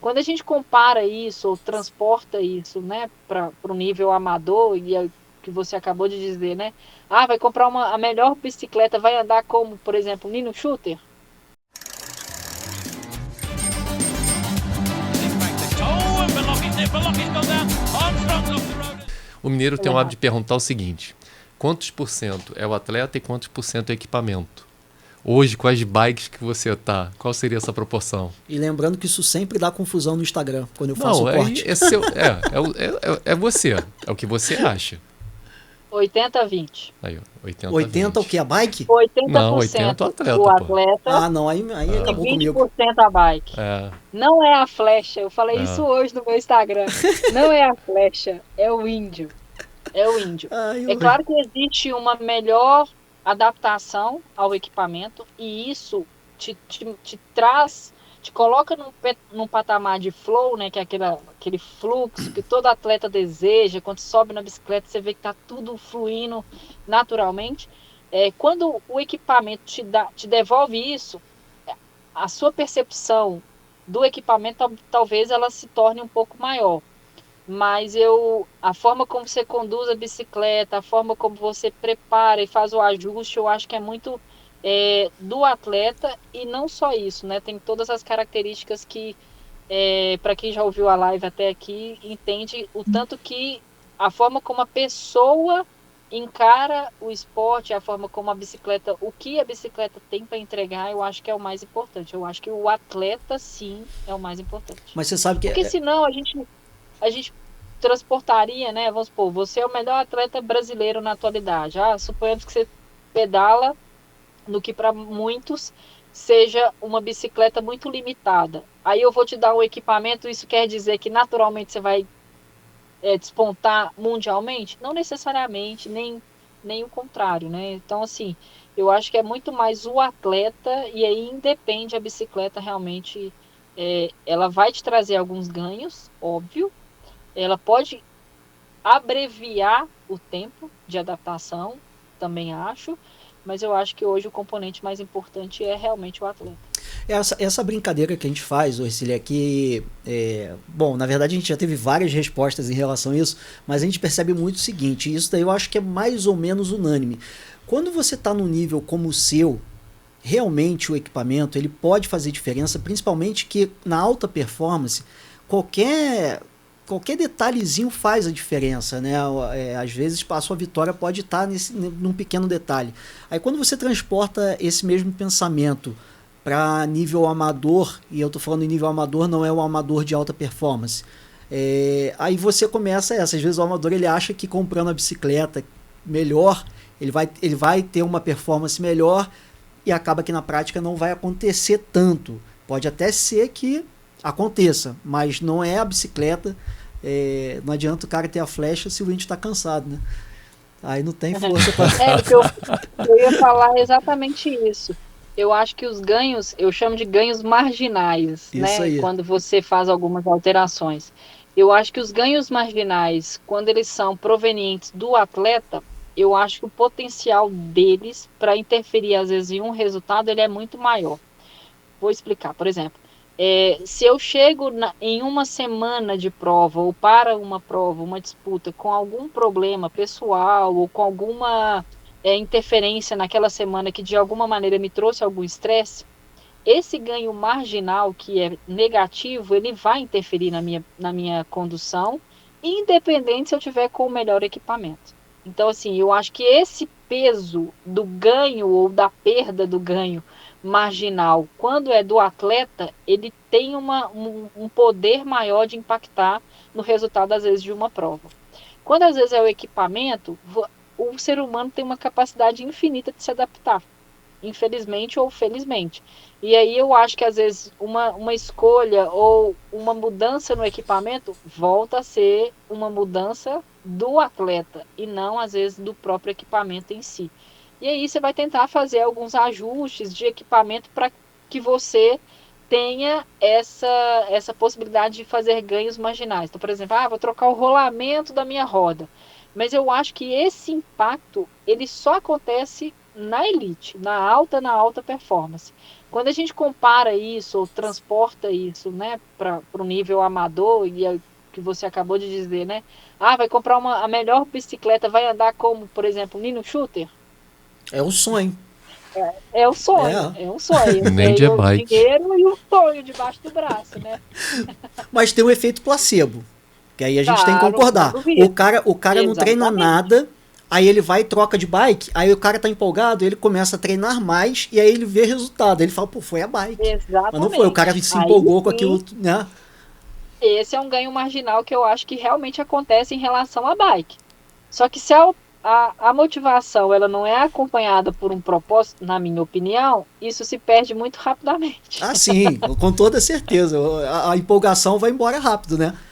Quando a gente compara isso, ou transporta isso, né, para o nível amador, e é o que você acabou de dizer, né? Ah, vai comprar a melhor bicicleta, vai andar como, por exemplo, Nino Shooter? O mineiro Deu tem o hábito de errado. perguntar o seguinte: quantos por cento é o atleta e quantos por cento é o equipamento? Hoje, com as bikes que você tá, qual seria essa proporção? E lembrando que isso sempre dá confusão no Instagram, quando eu faço o Não, corte. é você. É o que você acha. 80-20. Aí, ó, 80 80 o que? 20. A bike? Não, 80 o 80% o atleta, pô. atleta Ah, não, aí e acabou vinte comigo. por cento a bike. É, Não é a flecha, eu falei isso é. hoje no meu Instagram. Não é a flecha, é o índio. É o índio. Ai, É claro que existe uma melhor adaptação ao equipamento e isso te traz, te coloca num patamar de flow, né, que é aquele fluxo que todo atleta deseja. Quando sobe na bicicleta, você vê que está tudo fluindo naturalmente. Quando o equipamento te devolve isso, a sua percepção do equipamento talvez ela se torne um pouco maior. Mas a forma como você conduz a bicicleta, a forma como você prepara e faz o ajuste, eu acho que é muito do atleta, e não só isso, né? Tem todas as características que, para quem já ouviu a live até aqui, entende o tanto que a forma como a pessoa encara o esporte, a forma como a bicicleta, o que a bicicleta tem para entregar, eu acho que é o mais importante. Eu acho que o atleta, sim, é o mais importante. mas você sabe que Porque senão a gente transportaria, né? Vamos supor, você é o melhor atleta brasileiro na atualidade. Suponhamos que você pedala no que para muitos seja uma bicicleta muito limitada. Aí eu vou te dar um equipamento, isso quer dizer que naturalmente você vai despontar mundialmente? Não necessariamente, nem o contrário, né? Então, assim, eu acho que é muito mais o atleta, e aí independe a bicicleta realmente. Ela vai te trazer alguns ganhos, óbvio, ela pode abreviar o tempo de adaptação, também acho, mas eu acho que hoje o componente mais importante é realmente o atleta. essa brincadeira que a gente faz, Orcília, que bom, na verdade a gente já teve várias respostas em relação a isso, mas a gente percebe muito o seguinte, e isso daí eu acho que é mais ou menos unânime. Quando você está num nível como o seu, realmente o equipamento ele pode fazer diferença, principalmente que na alta performance qualquer detalhezinho faz a diferença, né? Às vezes a sua vitória pode estar num pequeno detalhe. Aí quando você transporta esse mesmo pensamento para nível amador, e eu estou falando em nível amador, não é o amador de alta performance, aí você começa às vezes o amador ele acha que comprando a bicicleta melhor, ele vai ter uma performance melhor, e acaba que na prática não vai acontecer tanto. Pode até ser que aconteça, mas não é a bicicleta. Não adianta o cara ter a flecha se o índio está cansado, né? Aí não tem força para. Eu ia falar exatamente isso. Eu acho que os ganhos, eu chamo de ganhos marginais, Isso né? aí. Quando você faz algumas alterações. Eu acho que os ganhos marginais, quando eles são provenientes do atleta, eu acho que o potencial deles para interferir, às vezes, em um resultado, ele é muito maior. Vou explicar. Por exemplo, se eu chego em uma semana de prova, ou para uma prova, uma disputa, com algum problema pessoal, ou com alguma interferência naquela semana que de alguma maneira me trouxe algum estresse, esse ganho marginal que é negativo, ele vai interferir na minha condução, independente se eu tiver com o melhor equipamento. Então, assim, eu acho que esse peso do ganho ou da perda do ganho marginal, quando é do atleta, ele tem um poder maior de impactar no resultado, às vezes, de uma prova. Quando, às vezes, é o equipamento, o ser humano tem uma capacidade infinita de se adaptar, infelizmente ou felizmente. E aí eu acho que às vezes uma escolha ou uma mudança no equipamento volta a ser uma mudança do atleta e não às vezes do próprio equipamento em si. E aí você vai tentar fazer alguns ajustes de equipamento para que você tenha essa possibilidade de fazer ganhos marginais. Então, por exemplo, vou trocar o rolamento da minha roda. Mas eu acho que esse impacto, ele só acontece na elite, na alta performance. Quando a gente compara isso, ou transporta isso, né, para o nível amador, e é o que você acabou de dizer, né? Ah, vai comprar a melhor bicicleta, vai andar como, por exemplo, Nino Shooter? É o sonho. É o sonho, É. é um sonho. Nem de Tem o bike. dinheiro e o sonho debaixo do braço, né? Mas tem o efeito placebo. Que aí a gente tem que Claro, não concordar. O duvido. cara, o cara não treina Exatamente. nada, aí ele vai e troca de bike, aí o cara tá empolgado, ele começa a treinar mais e aí ele vê resultado. Ele fala, pô, foi a bike. Mas não foi, o cara Exatamente. se Aí empolgou com sim, aquilo, né? esse é um ganho marginal que eu acho que realmente acontece em relação à bike. Só que se a motivação ela não é acompanhada por um propósito, na minha opinião, isso se perde muito rapidamente. Ah, sim, com toda certeza. A empolgação vai embora rápido, né?